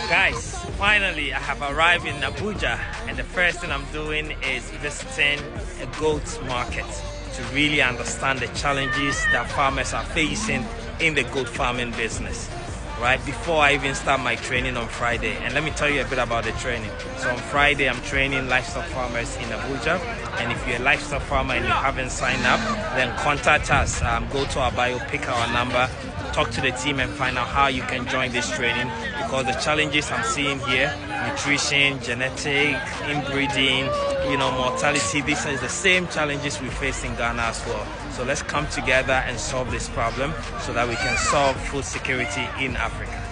Guys, finally I have arrived in Abuja, and the first thing I'm doing is visiting a goat market to really understand the challenges that farmers are facing in the goat farming business. Right before I even start my training on Friday, and let me tell you a bit about the training. So on Friday I'm training livestock farmers in Abuja, and if you're a livestock farmer and you haven't signed up, then contact us. Go to our bio, pick our number, talk to the team and find out how you can join this training, because the challenges I'm seeing here, nutrition, genetic, inbreeding, mortality, these are the same challenges we face in Ghana as well. So let's come together and solve this problem so that we can solve food security in Africa.